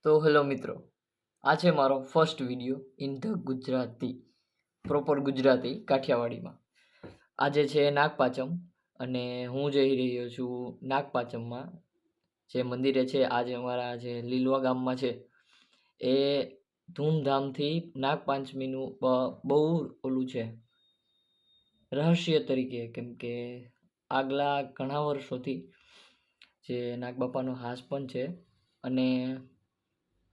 તો હેલો મિત્રો, આ છે મારો first video in the Gujarati, proper Gujarati કાઠિયાવાડીમાં. આજે છે નાગપાંચમ અને હું જઈ રહ્યો છું નાગપાંચમમાં જે મંદિરે છે. આજે અમારા જે લીલવા ગામમાં છે એ ધૂમધામથી નાગપાંચમીનું બહુ ઓલું છે રહસ્ય તરીકે, કેમ કે આગલા ઘણા વર્ષોથી જે નાગબાપાનો હાસ પણ છે અને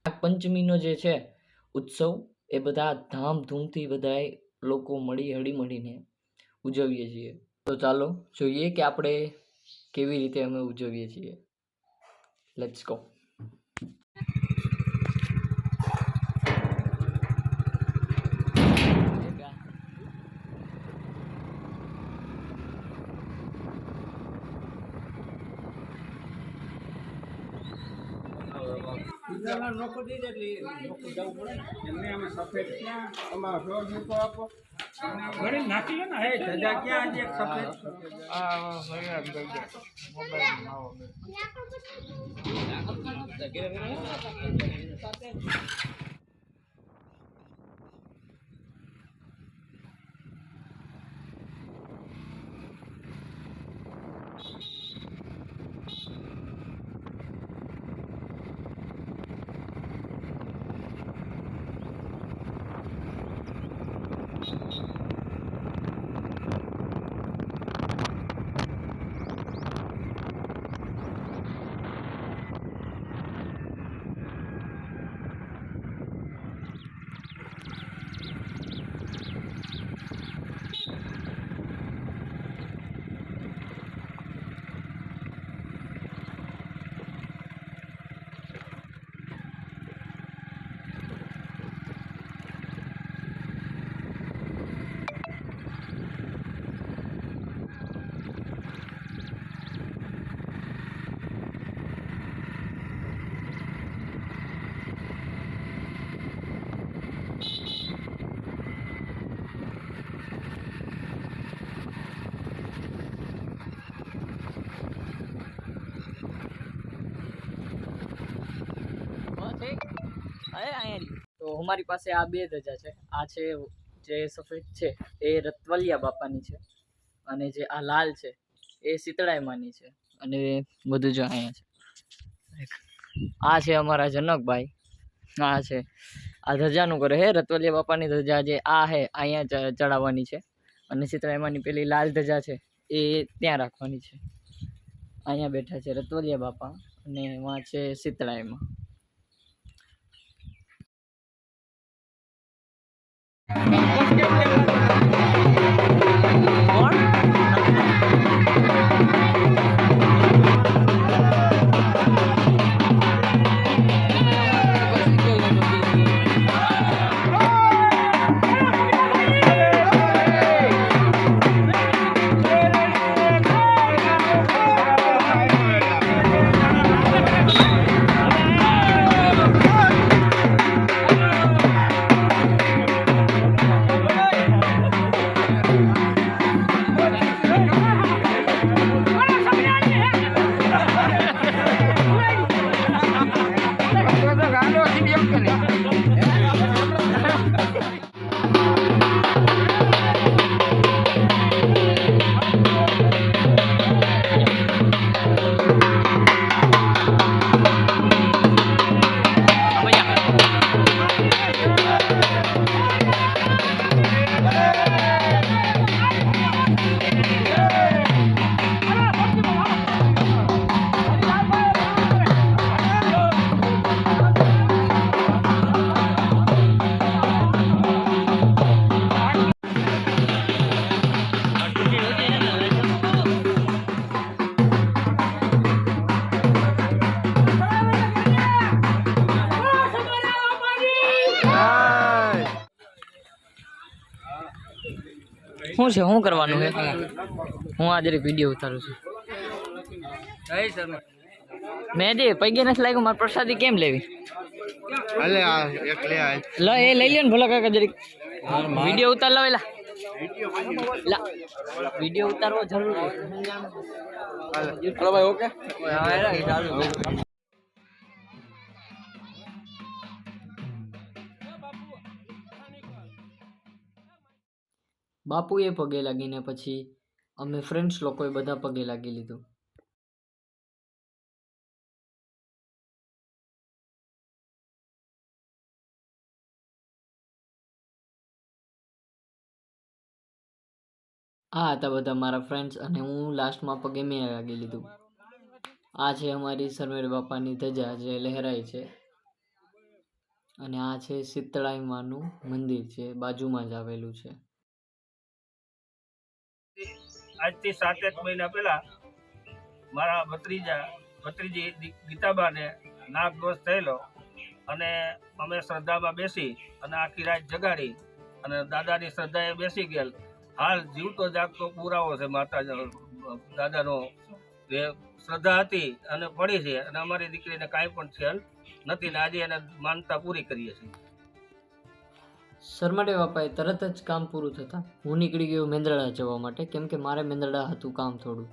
નાગપંચમીનો જે છે ઉત્સવ એ બધા ધામધૂમથી બધા લોકો હળીમળીને ઉજવીએ છીએ. તો ચાલો જોઈએ કે આપણે કેવી રીતે અમે ઉજવીએ છીએ. Let's go. નાખી લો ને હે ધજા ક્યાં આજે સફેદ તો અમારી પાસે આ બે ધજા છે. આ છે જે સફેદ છે એ રતવલિયા બાપાની છે અને જે આ લાલ છે એ શીતળાઈ માની છે. અને બધું જો અહીંયા છે. આ છે અમારા જનકભાઈ. આ છે આ ધજાનું કરે હે રતવલિયા બાપાની ધજા જે આ હે અહીંયા ચડાવવાની છે અને શીતળાઈ માની પેલી લાલ ધજા છે એ ત્યાં રાખવાની છે. અહીંયા બેઠા છે રતવલિયા બાપા અને એમાં છે શીતળાઈમાં. શું છે, શું કરવાનું છે? હું આ જરીક વિડીયો ઉતારું છું. મેં પૈગે નથી લાગ્યું, મારે પ્રસાદી કેમ લેવી? લ એ લઈ લ્યો ને ભલા કાકા, જરીક વિડીયો ઉતાર લો. એલા વિડીયો ઉતારવો જરૂરી. ઓકે. બાપુએ પગે લાગીને પછી અમે ફ્રેન્ડ્સ લોકોએ બધા પગે લાગી લીધું. આ હતા બધા મારા ફ્રેન્ડ્સ અને હું લાસ્ટમાં પગે મેં લાગી લીધું. આ છે અમારી સરમેર બાપાની ધજા જે લહેરાય છે અને આ છે શીતળાઈ માનું મંદિર છે, બાજુમાં જ આવેલું છે. આજથી 7-8 મહિના પહેલા મારા ભત્રીજી ગીતાબાને નાગ દોષ થયેલો અને અમે શ્રદ્ધામાં બેસી અને આખી રાત જગાડી અને દાદાની શ્રદ્ધાએ બેસી ગયેલ. હાલ જીવતો જાગતો પુરાવો છે માતા દાદાનો જે શ્રદ્ધા હતી અને પડી છે અને અમારી દીકરીને કાંઈ પણ થયેલ નથી ને આજે એને માનતા પૂરી કરીએ છીએ. સરમાડે બાપાએ તરત જ કામ પૂરું થતાં હું નીકળી ગયો મેંદરડા જવા માટે, કેમ કે મારે મેંદરડા હતું કામ થોડું.